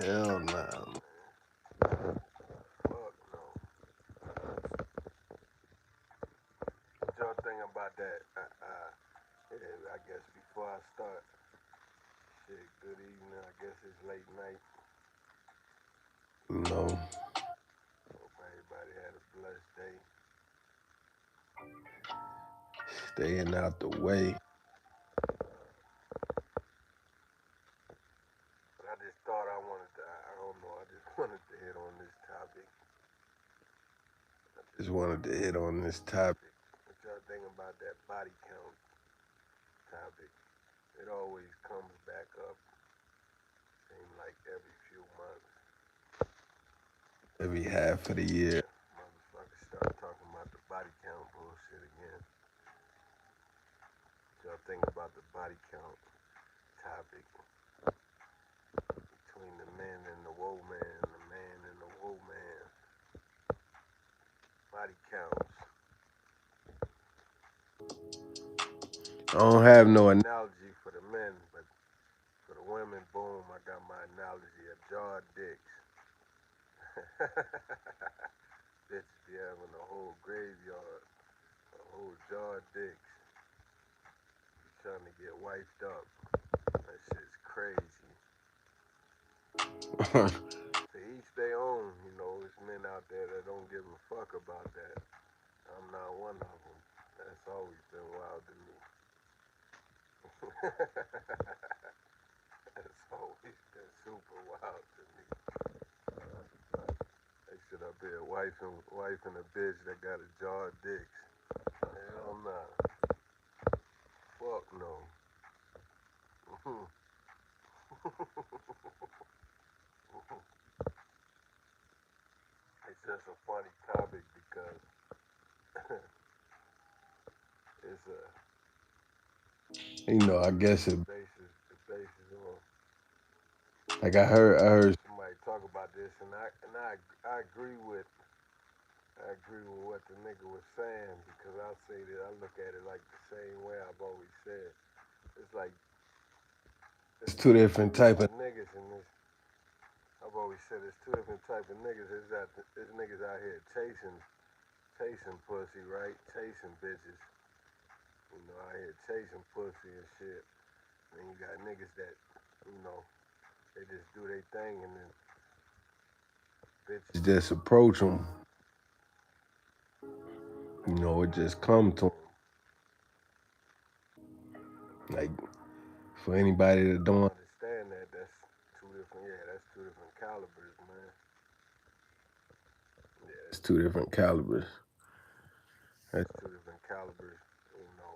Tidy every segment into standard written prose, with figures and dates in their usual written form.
Hell nah. Fuck no. What y'all think about that? Yeah, I guess before I start, shit, good evening. I guess it's late night. You know, Hope everybody had a blessed day. staying out the way. But I just thought I don't know, I just wanted to hit on this topic. Just wanted to hit on this topic. What y'all think about that body count topic? It always comes back up, seems like every few months. Every half of the year. Motherfuckers start talking about the body count bullshit again. What y'all think about the body count topic between the men and the woe man, the man and the woe man? Body counts. I don't have no Analogy for the men, but for the women, boom, I got my analogy of jaw dicks. Bitch be having a whole graveyard, a whole jar of dicks. Be trying to get wiped up. That shit's crazy. To each their own, you know, there's men out there that don't give a fuck about that. I'm not one of them. That's always been wild to me. That's always been super wild to me. They sit up here wifing a bitch that got a jar of dicks. Hell nah. Fuck no. It's just a funny topic because it's I guess it. the basis on Like I heard. somebody talk about this, and I agree with what the nigga was saying because I say that I look at it like the same way I've always said. It's like It's two different type of. niggas in this. I've always said there's two different type of niggas. There's niggas out here chasing pussy, right? Chasing bitches. You know, out here chasing pussy and shit. And you got niggas that, you know, they just do their thing and then bitches Just approach them. It just come to 'em. Like for anybody that don't. understand that. That's two different calibers, man. Yeah, It's two different calibers. that's two different calibers. You know,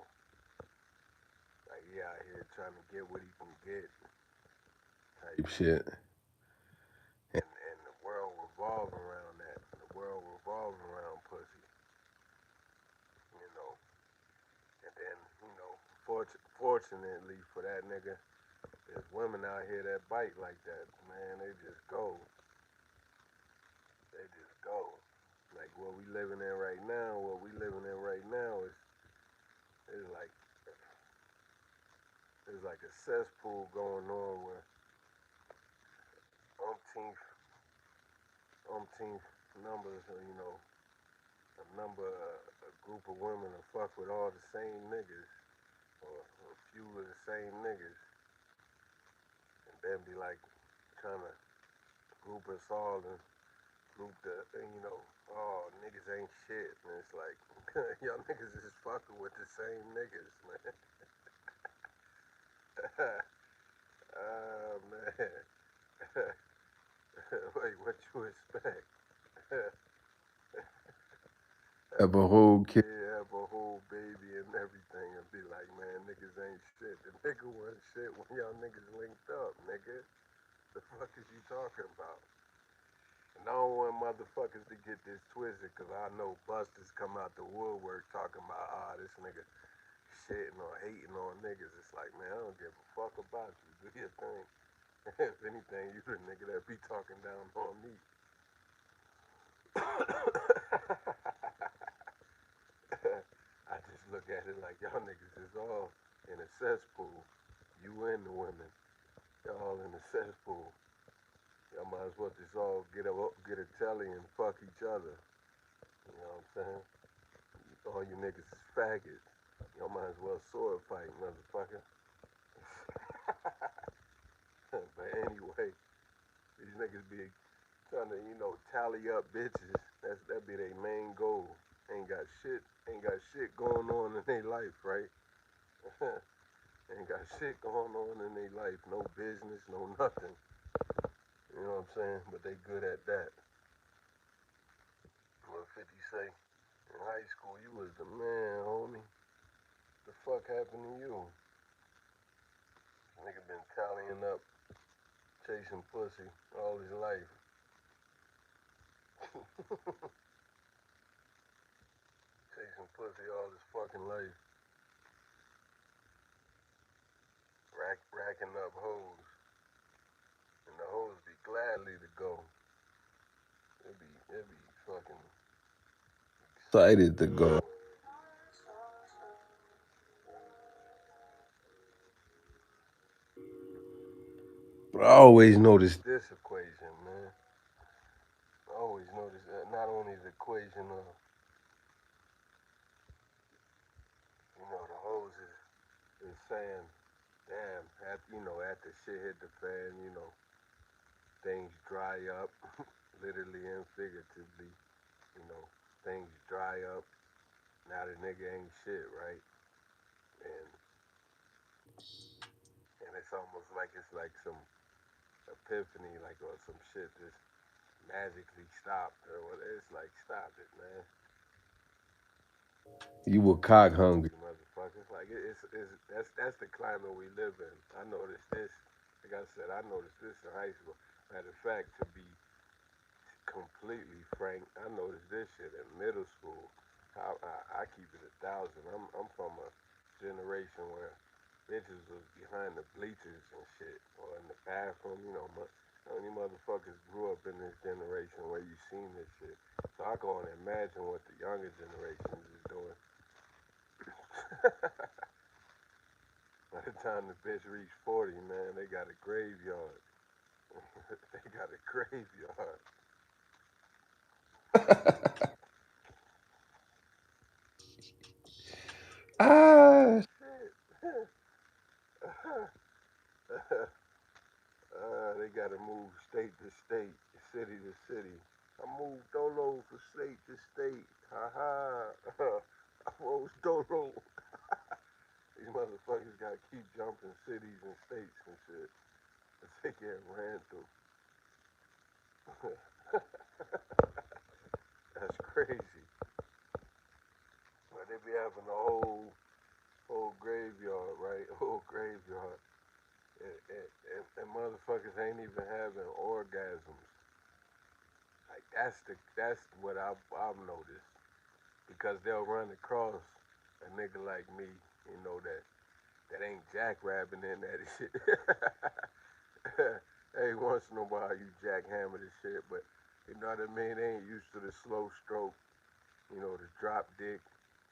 like he out here trying to get what he can get, type Type shit, shit. and the world revolves around that. The world revolves around pussy, you know. And then, you know, fortunately for that nigga, there's women out here that bite like that. Man, they just go. They just go. Like what we living in right now is like there's like a cesspool going on where umpteenth umpteenth numbers, you know, a group of women will fuck with all the same niggas or a few of the same niggas, and then be like trying to group us all and group you know, oh, niggas ain't shit. And it's like, y'all niggas is fucking with the same niggas, man. Man. Wait, what you expect? Have a whole kid. Have a whole baby and everything and be like, man, niggas ain't shit. The nigga wasn't shit when y'all niggas linked up, nigga. The fuck is you talking about? And I don't want motherfuckers to get this twisted because I know busters come out the woodwork talking about, this nigga shitting or hating on niggas. It's like, man, I don't give a fuck about you. Do your thing. If anything, you the nigga that be talking down on me. I just look at it like y'all niggas is all in a cesspool. You and the women. Y'all in a cesspool. Y'all Might as well just all get a telly and fuck each other. You know what I'm saying? All you niggas is faggots. Y'all might as well sword fight, motherfucker. But anyway, these niggas be trying to, tally up bitches. That be their main goal. Ain't got shit going on in their life, right? Ain't got shit going on in their life. No business, no nothing. You know what I'm saying? But they good at that. What 50 say? In high school, you was the man, homie. The fuck happened to you? Nigga been tallying up, chasing pussy all his life. Chasing pussy all his fucking life. Racking up hoes. And the hoes be gladly to go. It be fucking Excited to go. go. But I always noticed This equation, man. I always notice that not only the equation of, the hoes is saying, damn, after shit hit the fan, things dry up, literally and figuratively, you know, things dry up. Now the nigga ain't shit, right? And it's almost like it's like some epiphany, like or some shit just magically stopped or what. It's like stop it, man. you were cock hungry. You motherfuckers. Like that's the climate we live in. I noticed this. Like I said, I noticed this in high school. Matter of fact, to be completely frank, I noticed this shit in middle school. I keep it 1,000. I'm from a generation where bitches was behind the bleachers and shit, or in the bathroom. How many motherfuckers grew up in this generation where you seen this shit? So I can only imagine what the younger generations is doing. By the time the bitch reached 40, man, they got a graveyard. They got a graveyard. Ah, Shit. They gotta move state to state, city to city. I moved Dolo from state to state. Ha ha. I rose Dolo. These motherfuckers gotta keep jumping cities and states and shit. They get ran through. That's crazy. But they be having a whole graveyard, right? Whole graveyard. And motherfuckers ain't even having orgasms. Like that's what I've noticed. Because they'll run across a nigga like me, that ain't jackrabbing in that shit. Every once in a while you jackhammer the shit, but you know what I mean? They ain't used to the slow stroke, the drop dick.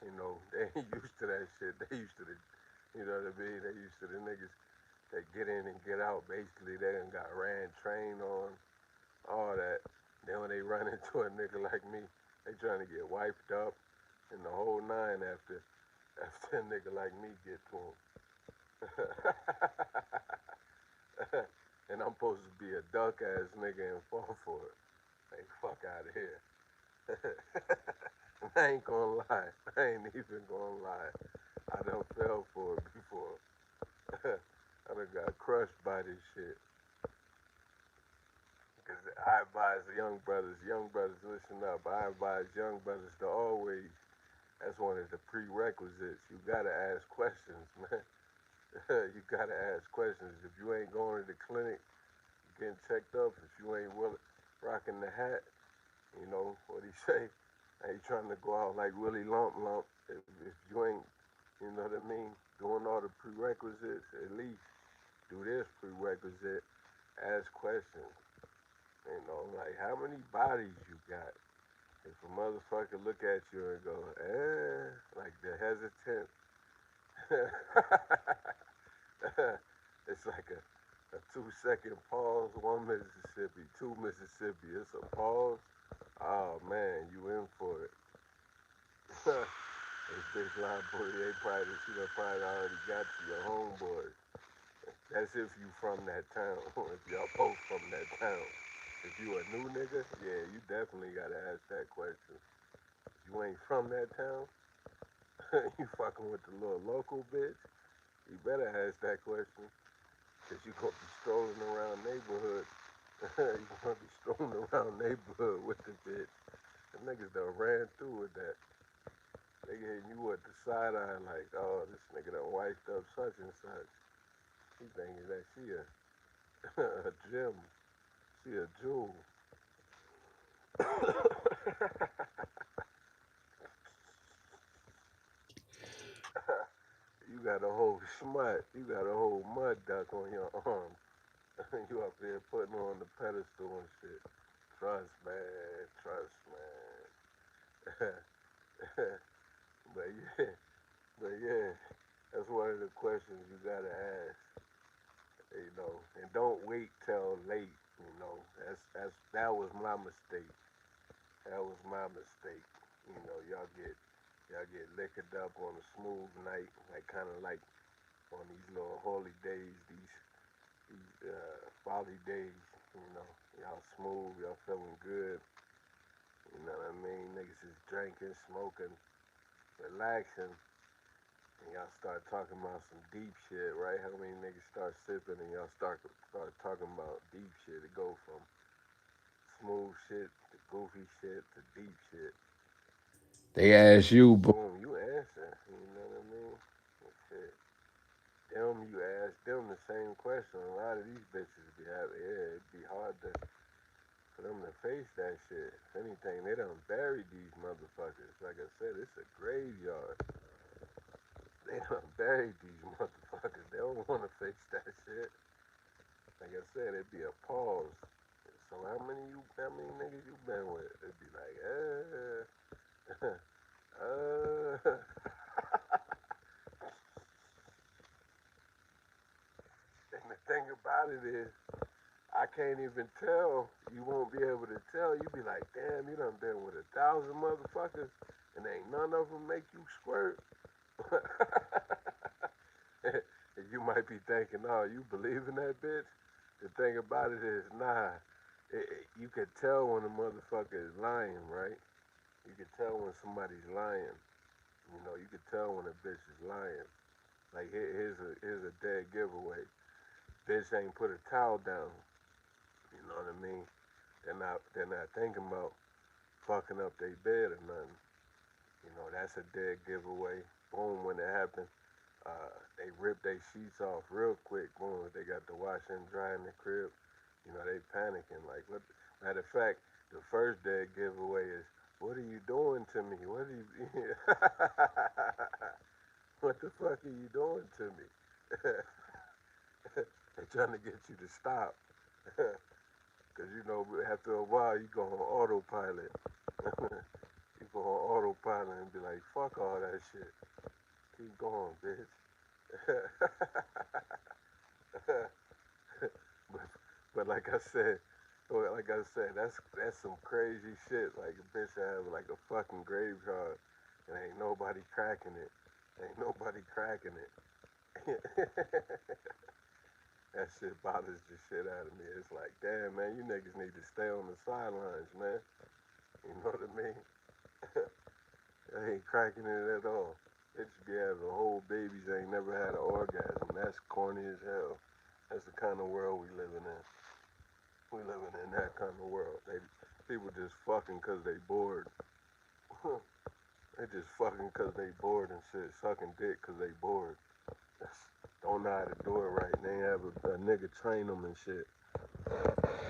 They ain't used to that shit. They used to the, you know what I mean? They used to the niggas that get in and get out. Basically, they done got ran train on, all that. Then when they run into a nigga like me, they trying to get wiped up and the whole nine after a nigga like me get to him. And I'm supposed to be a duck ass nigga and fall for it. Like fuck out of here. I ain't gonna lie. I ain't even gonna lie. I done fell for it before. I done got crushed by this shit. Because I advise the young brothers, listen up. I advise young brothers to always, that's one of the prerequisites. You gotta ask questions, man. You gotta ask questions. If you ain't going to the clinic, getting checked up, if you ain't rocking the hat, what he say? Ain't trying to go out like Willie Lump Lump. If you ain't, you know what I mean, doing all the prerequisites, at least do this prerequisite, ask questions. Like how many bodies you got? If a motherfucker look at you and go, like the hesitant, it's like A 2 second pause, one Mississippi, two Mississippi. It's a pause. Oh man, you in for it. This bitch line bully, they probably, she done probably already got to your homeboy. That's if you from that town. If y'all both from that town. If you a new nigga, yeah, you definitely gotta ask that question. If you ain't from that town, you fucking with the little local bitch, you better ask that question. Cause you gonna be strolling around neighborhood. You gonna be strolling around neighborhood with the bitch. The niggas done ran through with that. They gave you what the side eye like, oh, this nigga done wiped up such and such. He thinking that she a gem. She a jewel. You got a whole smut. You got a whole mud duck on your arm. You up there putting her on the pedestal and shit. Trust, man. Trust, man. but yeah, but yeah, that's one of the questions you gotta ask. You know, and don't wait till late. You know, that was my mistake. That was my mistake. You know, y'all get liquored up on a smooth night, like kind of like on these little holy days, these folly days. You know, y'all smooth, y'all feeling good. You know what I mean? Niggas is drinking, smoking, relaxing, and y'all start talking about some deep shit, right? How many niggas start sipping and y'all start talking about deep shit? It go from smooth shit to goofy shit to deep shit. They ask you, but Boom, you answer. You know what I mean? Shit. You ask them the same question. A lot of these bitches be having, yeah, it'd be hard for them to face that shit. If anything, they done buried these motherfuckers. Like I said, it's a graveyard. They done buried these motherfuckers. They don't want to face that shit. Like I said, it'd be a pause. So how many niggas you been with? It'd be like, and the thing about it is, I can't even tell. You won't be able to tell. You be like, damn, you done been with 1,000 motherfuckers, and ain't none of them make you squirt. And you might be thinking, oh, you believe in that bitch? The thing about it is, nah. You can tell when a motherfucker is lying, right? You can tell when somebody's lying. You know, you can tell when a bitch is lying. Like here's a dead giveaway. Bitch ain't put a towel down. You know what I mean? They're not thinking about fucking up their bed or nothing. You know, that's a dead giveaway. Boom, when it happens, they rip their sheets off real quick. Boom, they got the washer and dry in the crib. You know, they panicking. Like, what? Matter of fact, the first dead giveaway is, what are you doing to me? What are you? What the fuck are you doing to me? They're trying to get you to stop. Because, you know, after a while, you go on autopilot. You go on autopilot and be like, fuck all that shit. Keep going, bitch. but, but that's some crazy shit. Like a bitch have like a fucking graveyard and ain't nobody cracking it. Ain't nobody cracking it. That shit bothers the shit out of me. It's like, damn man, you niggas need to stay on the sidelines, man. You know what I mean? I ain't cracking it at all. They just be having whole babies that ain't never had an orgasm. That's corny as hell. That's the kind of world we living in. We living in that kind of world. People just fucking cause they bored. They just fucking cause they bored and shit. Sucking dick cause they bored. Don't know how to do it right. They ain't have a nigga train them and shit.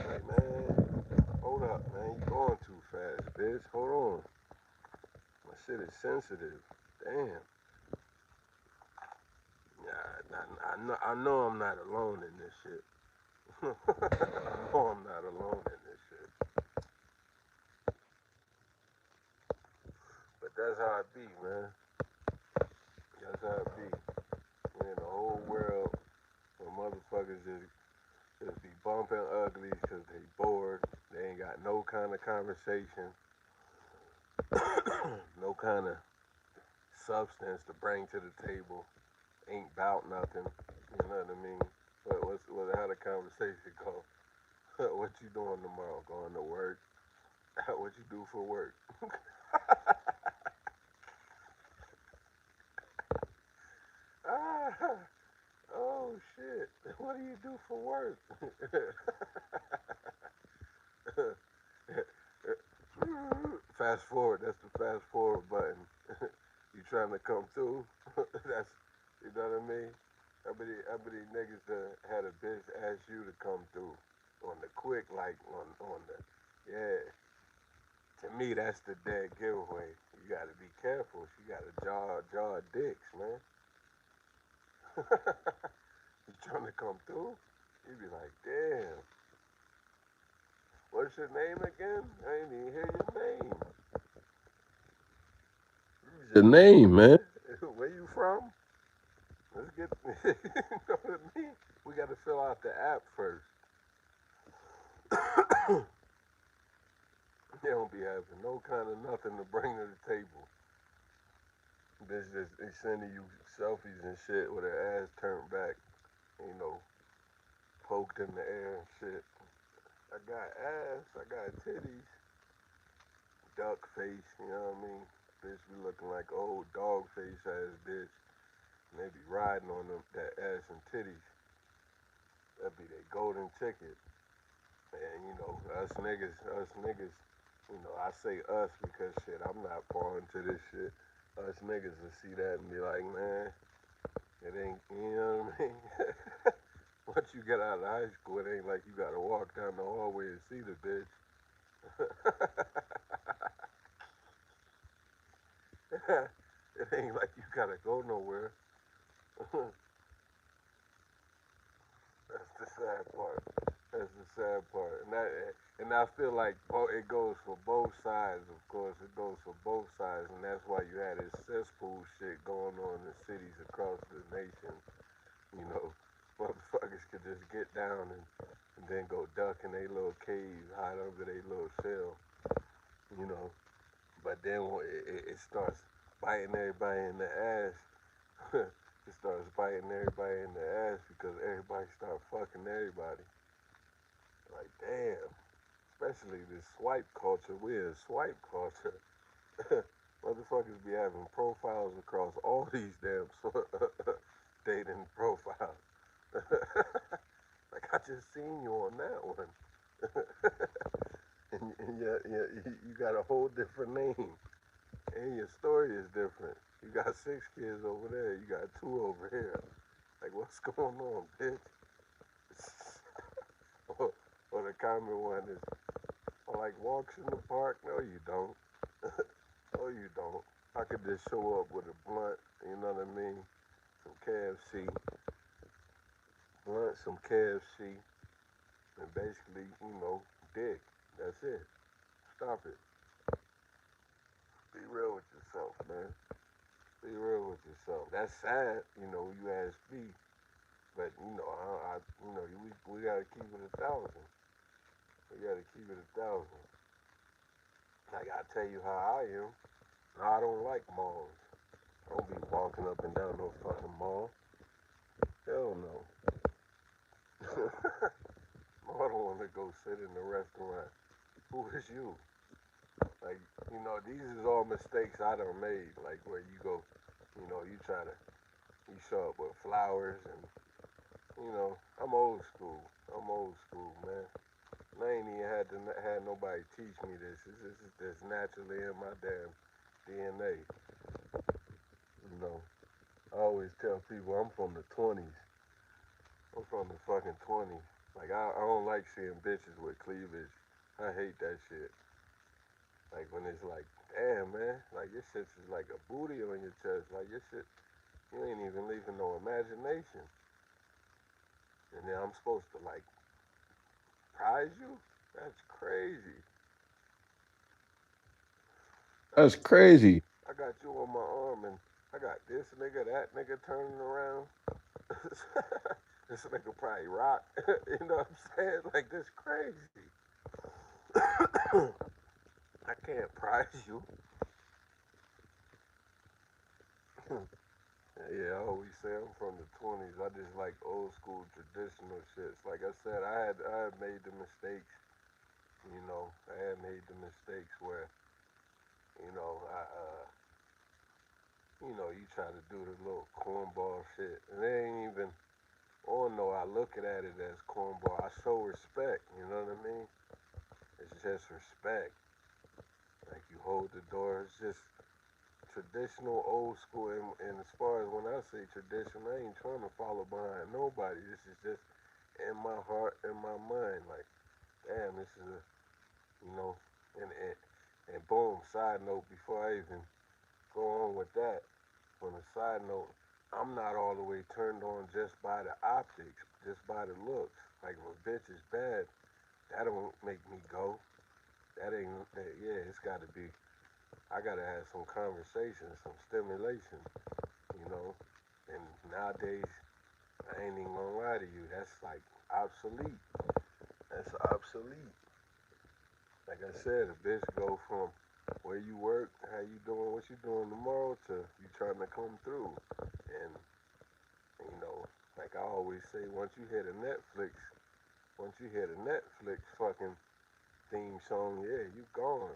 Like, man, hold up, man. You going too fast, bitch. Hold on. My shit is sensitive. Damn. Yeah, I know I'm not alone in this shit. I know I'm not alone in this shit. But that's how it be, man. That's how it be. We're in a whole world where motherfuckers just Just be bumping uglies because they bored. They ain't got no kind of conversation, no kind of substance to bring to the table. Ain't bout nothing. You know what I mean? How the conversation go? What you doing tomorrow? Going to work? What you do for work? Ah, oh shit. What do you do for work? Fast forward. That's the fast forward button. You trying to come through? That's, you know what I mean. How many niggas had a bitch ask you to come through on the quick, like on the, yeah. To me, that's the dead giveaway. You got to be careful. She got a jaw dicks, man. You trying to come through? You be like, damn. What's your name again? I ain't even hear your name. The name, man. Where you from? Let's get. You know what I mean? We got to fill out the app first. They don't be having no kind of nothing to bring to the table. Bitch just they sending you selfies and shit with her ass turned back, you know, poked in the air and shit. I got ass, I got titties, duck face, you know what I mean? Bitch be looking like old dog face ass bitch. And they be riding on them that ass and titties. That be their golden ticket. And us niggas, I say us because shit, I'm not falling to this shit. Us niggas will see that and be like, man, it ain't, you know what I mean? Once you get out of high school, it ain't like you gotta walk down the hallway and see the bitch. It ain't like you gotta go nowhere. That's the sad part. That's the sad part, and I feel like it goes for both sides. Of course, it goes for both sides, and that's why you had this cesspool shit going on in cities across the nation. You know, motherfuckers could just get down and then go duck in their little cave, hide under their little shell. You know, but then when it starts biting everybody in the ass. It starts biting everybody in the ass because everybody start fucking everybody. Like, damn. Especially this swipe culture. We're a swipe culture. Motherfuckers be having profiles across all these damn dating profiles. Like, I just seen you on that one. And you got a whole different name. And your story is different. You got 6 kids over there. You got 2 over here. Like, what's going on, bitch? or, or the common one is, I like walks in the park. No, you don't. No, you don't. I could just show up with a blunt, you know what I mean? Some KFC, blunt, some KFC, and basically, dick. That's it. Stop it. Be real with yourself, man. Be real with yourself. That's sad, you ask me, but we gotta keep it 1,000. We gotta keep it 1,000. Like I tell you how I am. I don't like malls. I don't be walking up and down no fucking mall. Hell no. I don't want to go sit in the restaurant. Who is you? Like, these is all mistakes I done made. Like where you go, you show up with flowers and, I'm old school. I'm old school, man. And I ain't even had nobody teach me this. This is just naturally in my damn DNA. You know, I always tell people I'm from the 20s. I'm from the fucking 20s. Like, I don't like seeing bitches with cleavage. I hate that shit. Like, when it's like, damn, man. Like, your shit's just like a booty on your chest. Like, your shit, you ain't even leaving no imagination. And then I'm supposed to, like, prize you? That's crazy. I That's got you. crazy. I got you on my arm, and I got this nigga, that nigga turning around. This nigga probably rock. You know what I'm saying? Like, this crazy. I can't prize you. Yeah, I always say I'm from the 20s. I just like old school traditional shits. Like I said, I had made the mistakes. You know, I had made the mistakes where you know I you try to do the little cornball shit, and it ain't even. Oh no, I look at it as cornball. I show respect. You know what I mean? It's just respect. Like you hold the door. It's just traditional, old school. And as far as when I say tradition, I ain't trying to follow behind nobody. This is just in my heart, in my mind. Like, damn, this is a, you know, and boom. Side note, before I even go on with that, on a side note, I'm not all the way turned on just by the optics, just by the looks. Like if a bitch is bad, that don't make me go. That ain't. Yeah, it's got to be. I gotta have some conversation, some stimulation, you know. And nowadays, I ain't even gonna lie to you. That's like obsolete. That's obsolete. Like I said, a bitch go from where you work, how you doing, what you doing tomorrow, to you trying to come through. And you know, like I always say, once you hear the Netflix fucking theme song, yeah, you gone.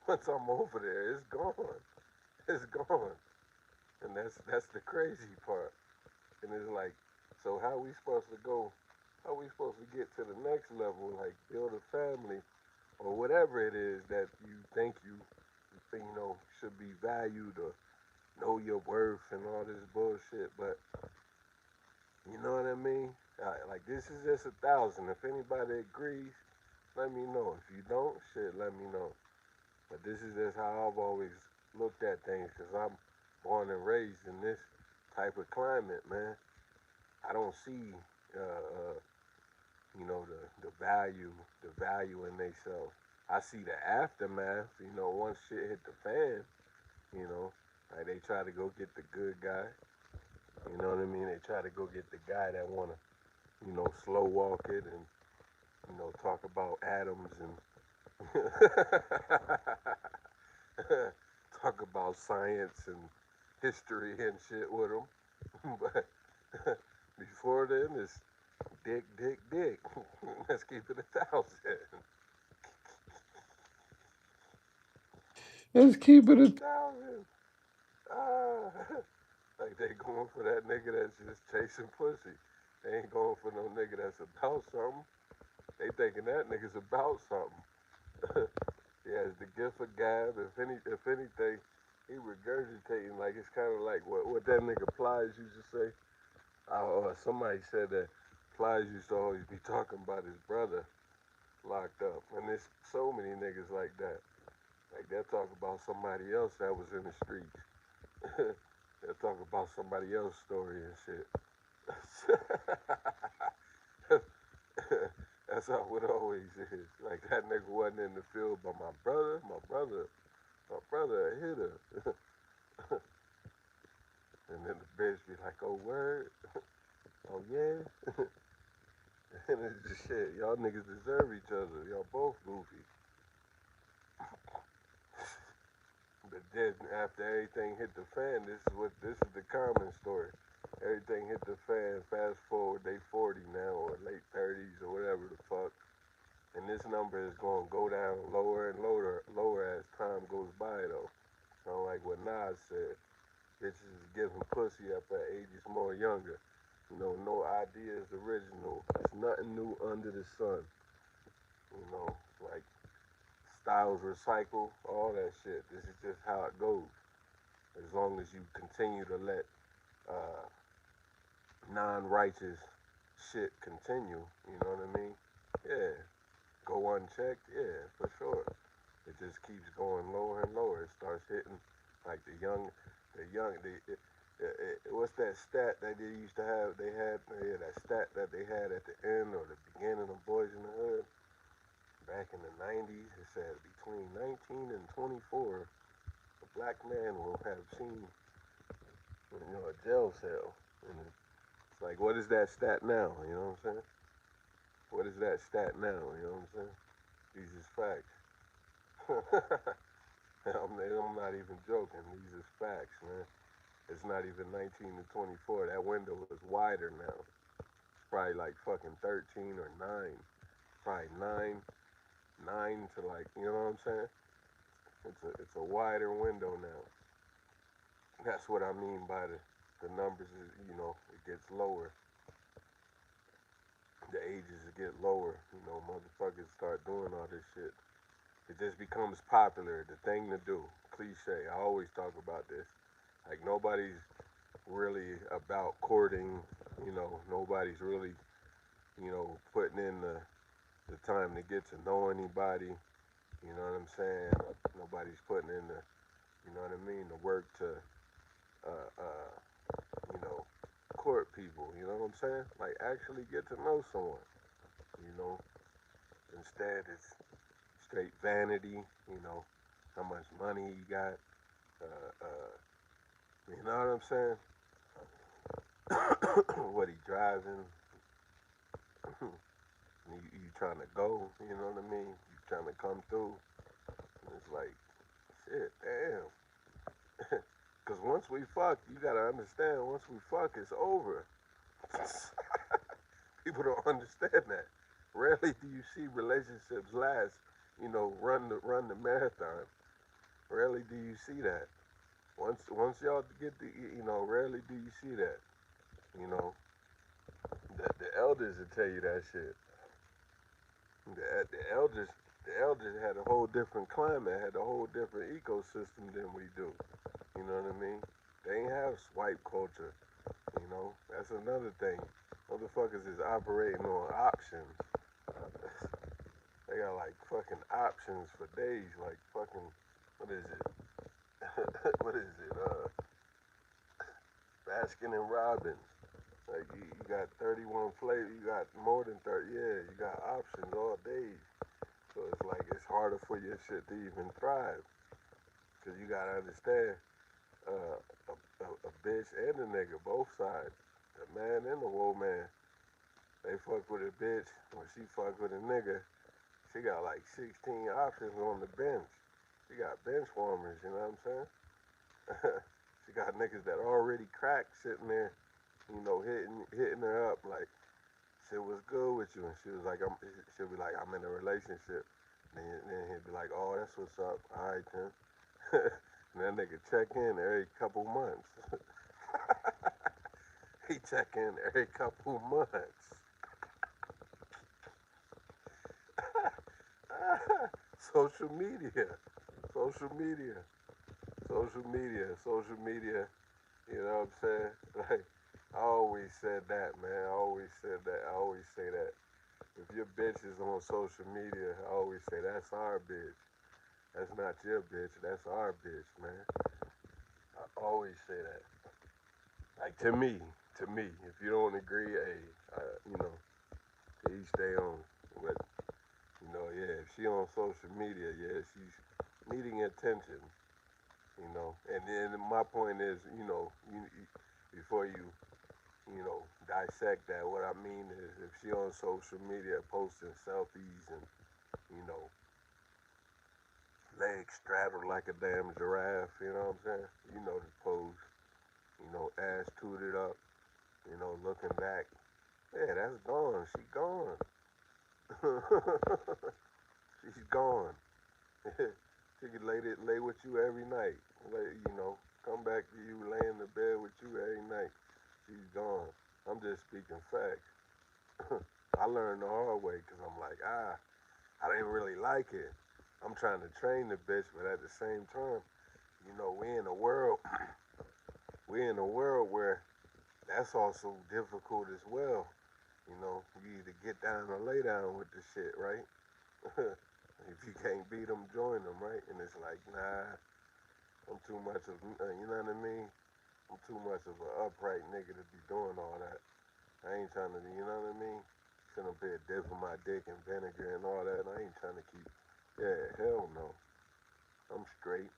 Once I'm over there, it's gone. It's gone. And that's the crazy part. And it's like, so how we supposed to go? How we supposed to get to the next level? Like build a family or whatever it is that you think should be valued or know your worth and all this bullshit. But you know what I mean? Like this is just 1,000. If anybody agrees, let me know. If you don't, shit, let me know. But this is just how I've always looked at things because I'm born and raised in this type of climate, man. I don't see, uh, uh, the value in themselves. I see the aftermath. Once shit hit the fan, you know, like they try to go get the good guy. You know what I mean? They try to go get the guy that wanna, slow walk it and talk about atoms and talk about science and history and shit with them. But before then, it's dick, dick, dick. Let's keep it 1,000. Let's keep it A a. 1,000. Ah. Like they going for that nigga that's just chasing pussy. They ain't going for no nigga that's about something. They thinking that nigga's about something. He has the gift of gab. If anything, he regurgitating like it's kind of like what that nigga Plies used to say. Somebody said that Plies used to always be talking about his brother locked up, and there's so many niggas like that. Like they'll talk about somebody else that was in the streets. They'll talk about somebody else's story and shit. That's how it always is. Like that nigga wasn't in the field, but my brother a hitter. And then the bitch be like, oh word, oh yeah. And it's just shit. Y'all niggas deserve each other. Y'all both goofy. But then after everything hit the fan, this is the common story. Everything hit the fan. Fast forward, they 40 now or late 30s or whatever the fuck. And this number is going to go down lower and lower as time goes by, though. Kind of like what Nas said. Bitches is giving pussy up at ages more younger. No idea is original. It's nothing new under the sun. Like styles recycle, all that shit. This is just how it goes. As long as you continue to let uh, non-righteous shit continue, you know what I mean? Yeah, go unchecked. Yeah, for sure. It just keeps going lower and lower. It starts hitting like what's that stat that they used to have? Yeah, that stat that they had at the end or the beginning of Boys in the Hood back in the 90s. It said between 19 and 24, a black man will have seen, a jail cell. Like, what is that stat now? You know what I'm saying? What is that stat now? You know what I'm saying? These is facts. I'm not even joking. These is facts, man. It's not even 19 to 24. That window is wider now. It's probably like fucking 13 or 9. Probably 9 to like, you know what I'm saying? It's a wider window now. That's what I mean by the numbers is, it gets lower. The ages get lower. Motherfuckers start doing all this shit. It just becomes popular, the thing to do. Cliche. I always talk about this. Like nobody's really about courting. Nobody's really, putting in the time to get to know anybody. You know what I'm saying? Nobody's putting in the, you know what I mean, the work to, uh, uh, you know, court people. You know what I'm saying? Like actually get to know someone. You know, instead it's straight vanity. How much money you got. You know what I'm saying? What he driving? you trying to go? You know what I mean? You trying to come through? And it's like, shit, damn. Because once we fuck, you gotta understand. Once we fuck, it's over. People don't understand that. Rarely do you see relationships last. Run the marathon. Rarely do you see that. Once y'all get the, rarely do you see that. You know, the elders will tell you that shit. The elders had a whole different climate, had a whole different ecosystem than we do. You know what I mean? They ain't have swipe culture. That's another thing. Motherfuckers is operating on options. They got like fucking options for days. Like fucking, what is it? What is it? Baskin and Robbins. Like you got 31 flavors. You got more than 30. Yeah, you got options all days. So it's like it's harder for your shit to even thrive. Cause you gotta understand, uh, a bitch and a nigga, both sides, the man and the woman, they fuck with a bitch. When she fuck with a nigga, she got like 16 options on the bench. She got bench warmers, you know what I'm saying? She got niggas that already cracked sitting there, hitting her up like, shit was good with you, and she was like, she'll be like, I'm in a relationship. Then he'd be like, oh, that's what's up. All right, then. And that nigga check in every couple months. He check in every couple months. Social media, social media, social media. You know what I'm saying? Like, I always said that, man. I always said that. I always say that. If your bitch is on social media, I always say that's our bitch. That's not your bitch. That's our bitch, man. I always say that. Like to me, if you don't agree, hey, to each day on. But yeah, if she on social media, yeah, she's needing attention. And then my point is, before you dissect that, what I mean is, if she on social media posting selfies and you know legs straddled like a damn giraffe, you know what I'm saying? You know the pose, ass tooted up, looking back. Yeah, that's gone. She gone. She's gone. She could lay with you every night. Come back to you, lay in the bed with you every night. She's gone. I'm just speaking facts. I learned the hard way because I'm like, I didn't really like it. I'm trying to train the bitch, but at the same time, we in a world, where that's also difficult as well. You either get down or lay down with the shit, right? If you can't beat them, join them, right? And it's like, nah, I'm too much of, you know what I mean? I'm too much of an upright nigga to be doing all that. I ain't trying to, you know what I mean? Sitting up here dipping my dick in vinegar and all that. And I ain't trying to keep, yeah, hell no. I'm straight.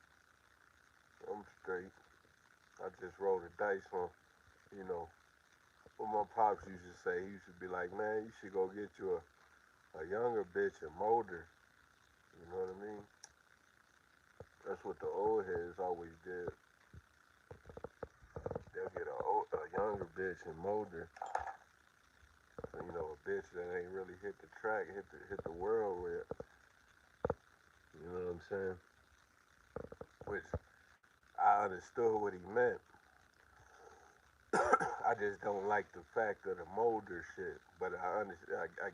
I'm straight. I just roll the dice on, you know, what my pops used to say. He used to be like, man, you should go get you a younger bitch and mold her. You know what I mean? That's what the old heads always did. They'll get a younger bitch and mold her. So, you know, a bitch that ain't really hit the track, hit the world with. You know what I'm saying? Which I understood what he meant. I just don't like the fact of the molder shit. But I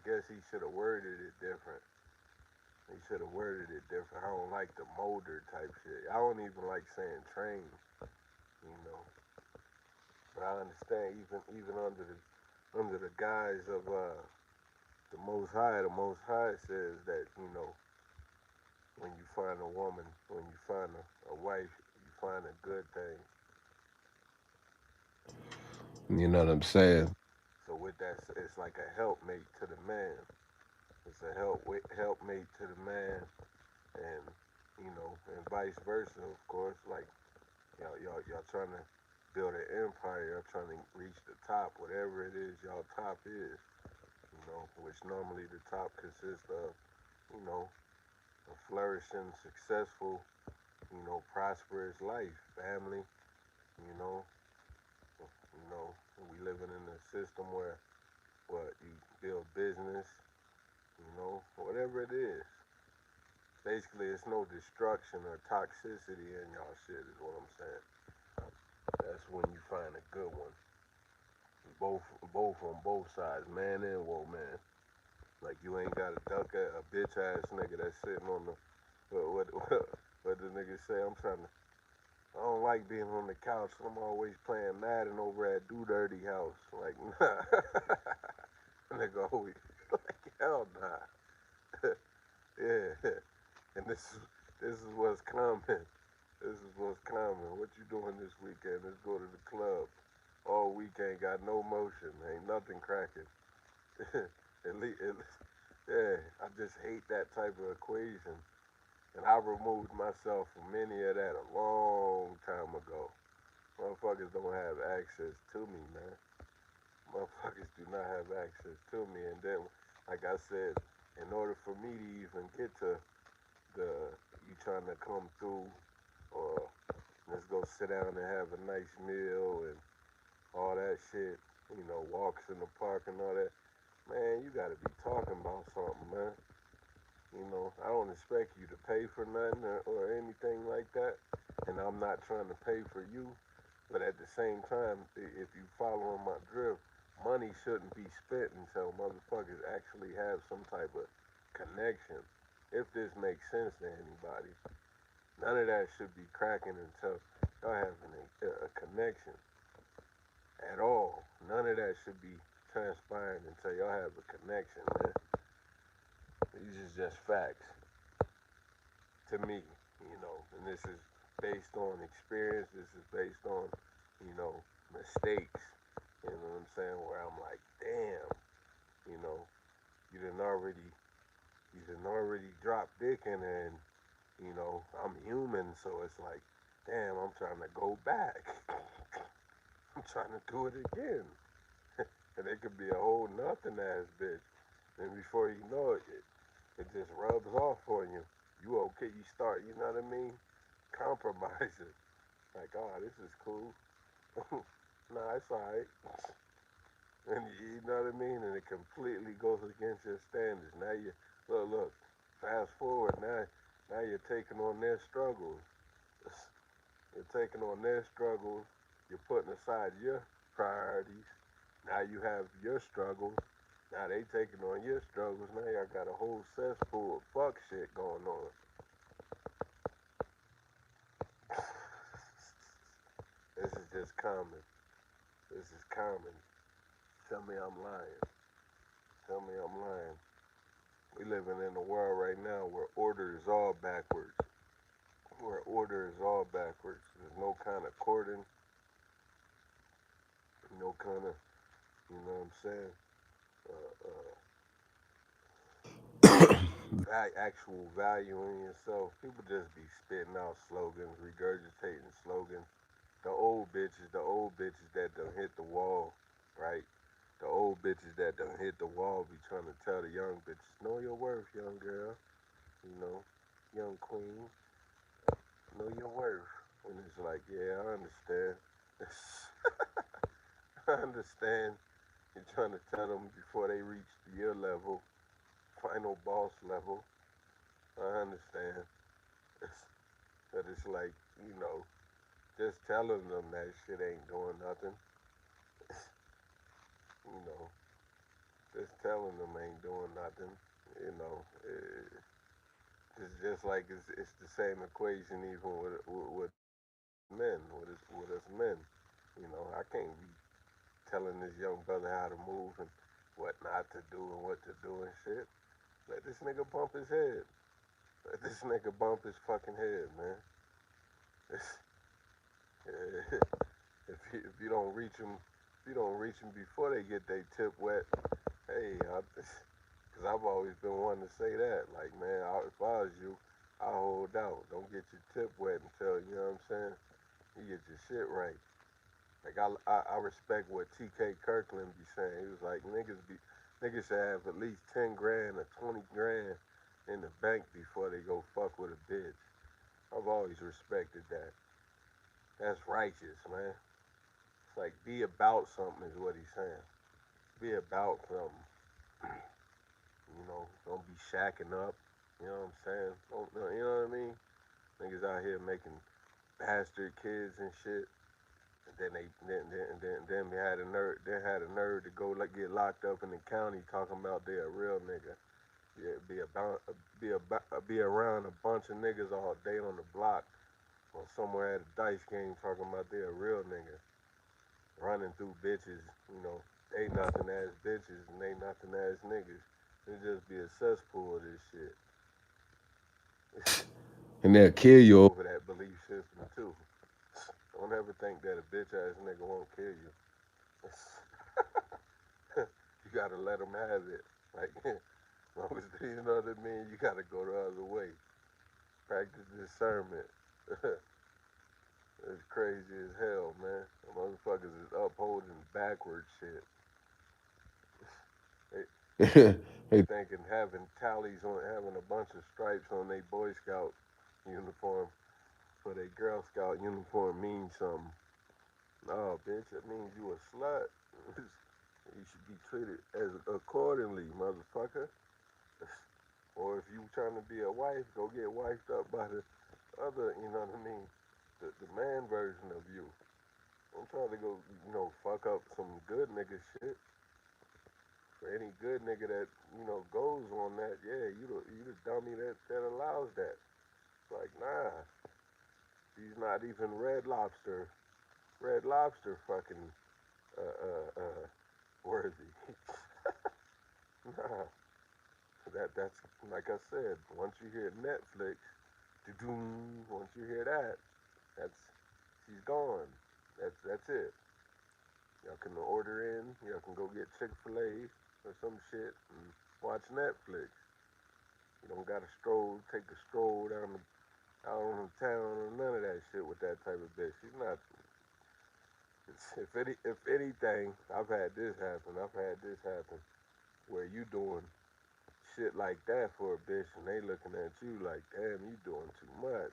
guess he should have worded it different. He should have worded it different. I don't like the molder type shit. I don't even like saying train. You know, but I understand even under the guise of the Most High says that when you find a woman, when you find a wife, you find a good thing. You know what I'm saying? So with that, it's like a helpmate to the man. It's a helpmate to the man, and and vice versa, of course. Like y'all trying to build an empire, y'all trying to reach the top, whatever it is y'all top is. Which normally the top consists of, you know, a flourishing, successful, prosperous life, family. You know, you know, we living in a system where what you build business, whatever it is. Basically, it's no destruction or toxicity in y'all shit, is what I'm saying. That's when you find a good one. Both, both on both sides, man and woman. Like you ain't got to duck at a bitch ass nigga that's sitting on the what the nigga say. I don't like being on the couch. I'm always playing Madden over at Do Dirty House. Like nah, nigga always like hell nah. Yeah, and this is what's common. This is what's common. What you doing this weekend? Let's go to the club. All weekend got no motion. Ain't nothing cracking. Yeah, I just hate that type of equation. And I removed myself from many of that a long time ago. Motherfuckers don't have access to me, man. Motherfuckers do not have access to me. And then, like I said, in order for me to even get to the you trying to come through or let's go sit down and have a nice meal and all that shit, walks in the park and all that, man, you gotta be talking about something, man. I don't expect you to pay for nothing or anything like that. And I'm not trying to pay for you. But at the same time, if you follow my drift, money shouldn't be spent until motherfuckers actually have some type of connection. If this makes sense to anybody, none of that should be cracking until y'all having a connection at all. None of that should be transpiring until y'all have a connection, man. These is just facts to me, and this is based on experience. This is based on, mistakes. You know what I'm saying? Where I'm like, damn, you know, you didn't already, you didn't already drop dick in there, and I'm human, so it's like, damn, I'm trying to go back. I'm trying to do it again, and it could be a whole nothing ass bitch, and before you know it, it just rubs off on you. You okay? You start, you know what I mean? Compromising. Like, oh, this is cool. Nah, it's alright. And you know what I mean? And it completely goes against your standards. Now you look. Fast forward. Now you're taking on their struggles. You're taking on their struggles. You're putting aside your priorities. Now you have your struggles. Now they taking on your struggles. Now y'all got a whole cesspool of fuck shit going on. This is just common. This is common. Tell me I'm lying. Tell me I'm lying. We living in a world right now where order is all backwards. Where order is all backwards. There's no kind of courting, no kind of, you know what I'm saying, actual value in yourself. People just be spitting out slogans, regurgitating slogans. The old bitches that done hit the wall, right? The old bitches that done hit the wall be trying to tell the young bitches, know your worth, young girl. You know, young queen, know your worth. And it's like, yeah, I understand. I understand. You're trying to tell them before they reach your level, final boss level. I understand. But it's like, you know, just telling them that shit ain't doing nothing. You know, just telling them ain't doing nothing. You know, it's just like it's the same equation even with men, with us men. You know, I can't be telling this young brother how to move and what not to do and what to do and shit. Let this nigga bump his head. Let this nigga bump his fucking head, man. If you don't reach them, if you don't reach them before they get their tip wet, hey, because I've always been one to say that. Like, man, if I was you, I hold out. Don't get your tip wet until you know what I'm saying. You get your shit right. Like I respect what T.K. Kirkland be saying. He was like, niggas should have at least 10 grand or 20 grand in the bank before they go fuck with a bitch. I've always respected that. That's righteous, man. It's like be about something is what he's saying. Be about something. You know, don't be shacking up. You know what I'm saying? Don't, you know what I mean? Niggas out here making bastard kids and shit. And then they had a nerve to go like get locked up in the county talking about they a real nigga. Yeah, be around a bunch of niggas all day on the block or somewhere at a dice game talking about they a real nigga. Running through bitches, you know, they nothing ass bitches and they nothing ass niggas. It just be a cesspool of this shit. And they'll kill you. Over that belief system too. Don't ever think that a bitch ass nigga won't kill you. You gotta let them have it. Like, as long as you know what I mean, you gotta go the other way. Practice discernment. It's crazy as hell, man. The motherfuckers is upholding backwards shit. They, they Hey, thinking having tallies on, having a bunch of stripes on their Boy Scout uniform for their Girl Scout uniform means something. No, bitch, that means you a slut. You should be treated as accordingly, motherfucker. Or if you trying to be a wife, go get wifed up by the other, you know what I mean? The man version of you. Don't try to go, fuck up some good nigga shit. For any good nigga that, goes on that, yeah, you the dummy that allows that. It's like, nah, he's not even Red Lobster fucking, worthy. Nah, that's, like I said, once you hear Netflix, once you hear that, that's, she's gone. That's it. Y'all can order in. Y'all can go get Chick-fil-A or some shit and watch Netflix. You don't gotta take a stroll out on the town or none of that shit with that type of bitch. She's not. If anything, I've had this happen. I've had this happen where you doing shit like that for a bitch and they looking at you like, damn, you doing too much.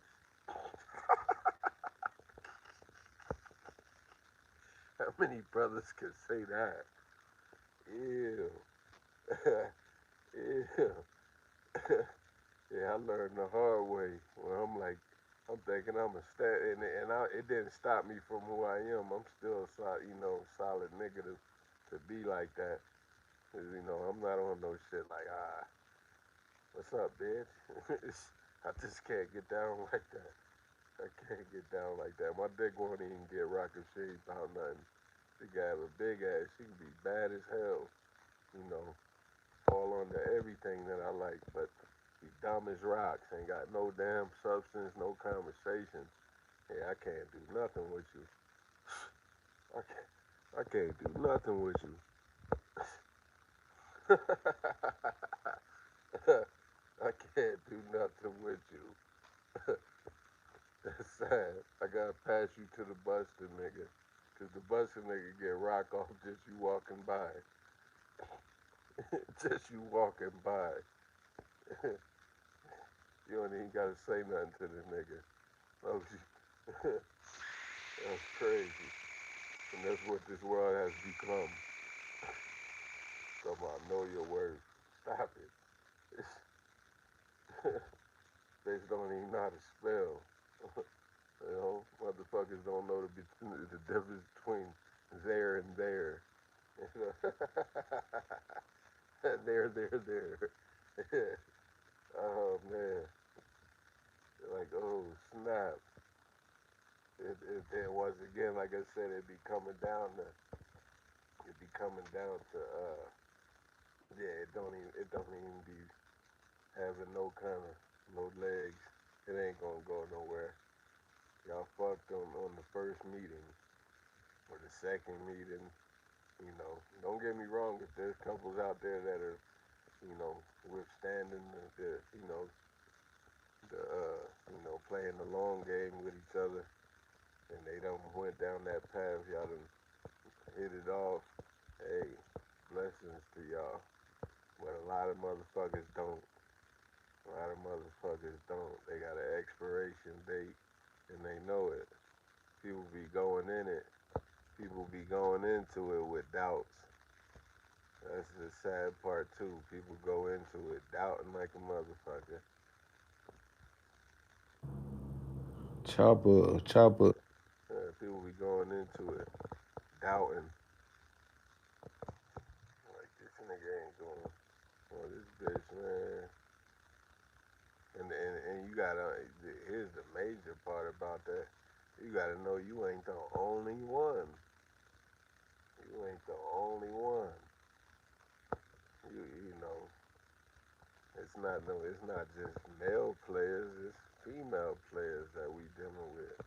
How many brothers could say that? Ew. Ew. Yeah, I learned the hard way. Well, I'm thinking I'm a it didn't stop me from who I am. I'm still a solid nigga to be like that. 'Cause, I'm not on no shit like, what's up, bitch? I just can't get down like that. I can't get down like that. My dick won't even get rock if she ain't about nothing. She can have a big ass. She can be bad as hell. You know, fall under everything that I like, but be dumb as rocks. Ain't got no damn substance, no conversation. Yeah, I can't do nothing with you. I can't do nothing with you. I can't do nothing with you. That's sad. I gotta pass you to the busted nigga. Cause the busted nigga get rock off just you walking by. Just you walking by. You don't even gotta say nothing to the nigga. Oh, that's crazy. And that's what this world has become. Talking about know your worth. Stop it. Bitch don't even know how to spell. You know, motherfuckers don't know the difference between there and there. You know? there. Oh man, like oh snap. It once again, like I said, it be coming down to yeah, it don't even be having no kind of no legs. It ain't gonna go nowhere. Y'all fucked on the first meeting or the second meeting. You know, don't get me wrong. If there's couples out there that are, you know, withstanding playing the long game with each other, and they done went down that path, y'all done hit it off. Hey, blessings to y'all. But a lot of motherfuckers don't. A lot of motherfuckers don't. They got an expiration date, and they know it. People be going in it. People be going into it with doubts. That's the sad part too. People go into it doubting like a motherfucker. Chopper, chopper. People be going into it doubting like this nigga ain't going. Oh, this bitch, man. And you gotta. Here's the major part about that. You gotta know you ain't the only one. You ain't the only one. You know. It's not just male players. It's female players that we dealing with.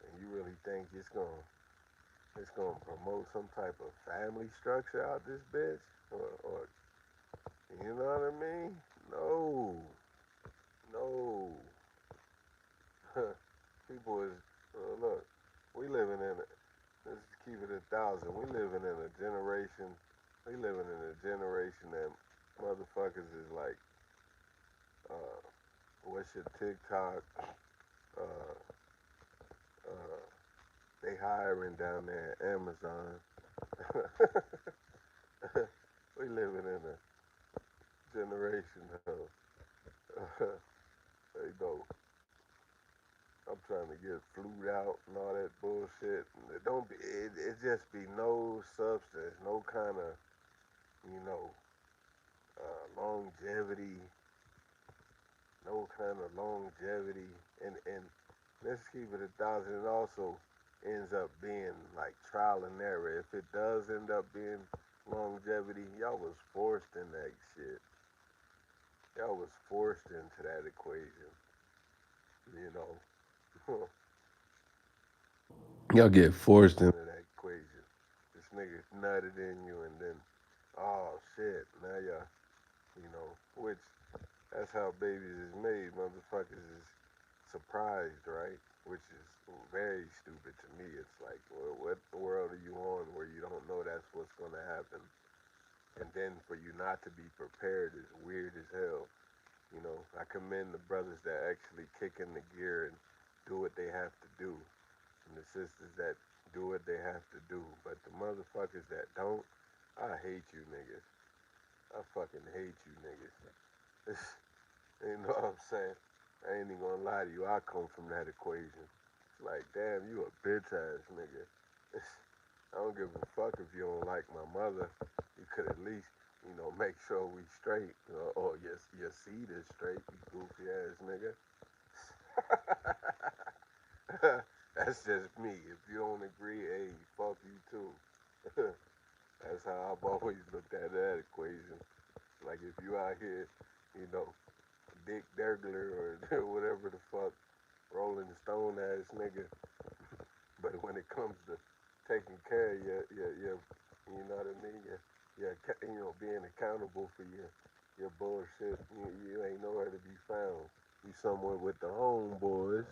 And you really think it's gonna promote some type of family structure out this bitch, or you know what I mean? No, no. People is look. We living in a, let's keep it 1,000. We living in a generation. We living in a generation that motherfuckers is like, uh, what's your TikTok? Uh, uh, they hiring down there at Amazon. We living in a generation of, you know, I'm trying to get flued out and all that bullshit. It don't be. It just be no substance, no kind of, you know, longevity, no kind of longevity, and let's keep it 1,000. It also ends up being like trial and error. If it does end up being longevity, y'all was forced in that shit. Y'all was forced into that equation. You know, Y'all get forced forced in. into that equation. This nigga nutted in you, and then, oh shit, now y'all, which that's how babies is made. Motherfuckers is surprised, right? Which is very stupid to me. It's like, well, what world are you on where you don't know that's what's gonna happen? And then for you not to be prepared is weird as hell. I commend the brothers that actually kick in the gear and do what they have to do, and the sisters that do what they have to do. But the motherfuckers that don't, I hate you niggas. I fucking hate you niggas. You know what I'm saying? I ain't even gonna lie to you. I come from that equation. It's like, damn, you a bitch ass nigga. I don't give a fuck if you don't like my mother. You could at least, make sure we straight. Or your seed is straight, you goofy ass nigga. That's just me. If you don't agree, hey, fuck you too. That's how I've always looked at that equation. Like if you out here, you know, Dick Dergler or whatever the fuck, Rolling Stone ass nigga. But when it comes to taking care of your you know what I mean, being accountable for your bullshit, you ain't nowhere to be found. You somewhere with the homeboys.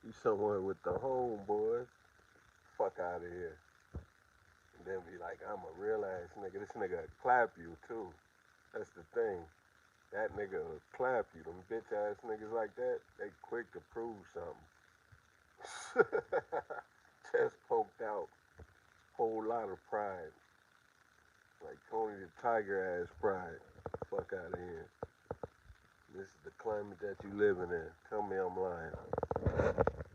You somewhere with the homeboys. Fuck out of here. then be like, I'm a real ass nigga. This nigga clap you too. That's the thing. That nigga will clap you. Them bitch ass niggas like that, they quick to prove something. Chest poked out. Whole lot of pride. Like Tony the Tiger ass pride. Fuck out of here. This is the climate that you living in. Tell me I'm lying.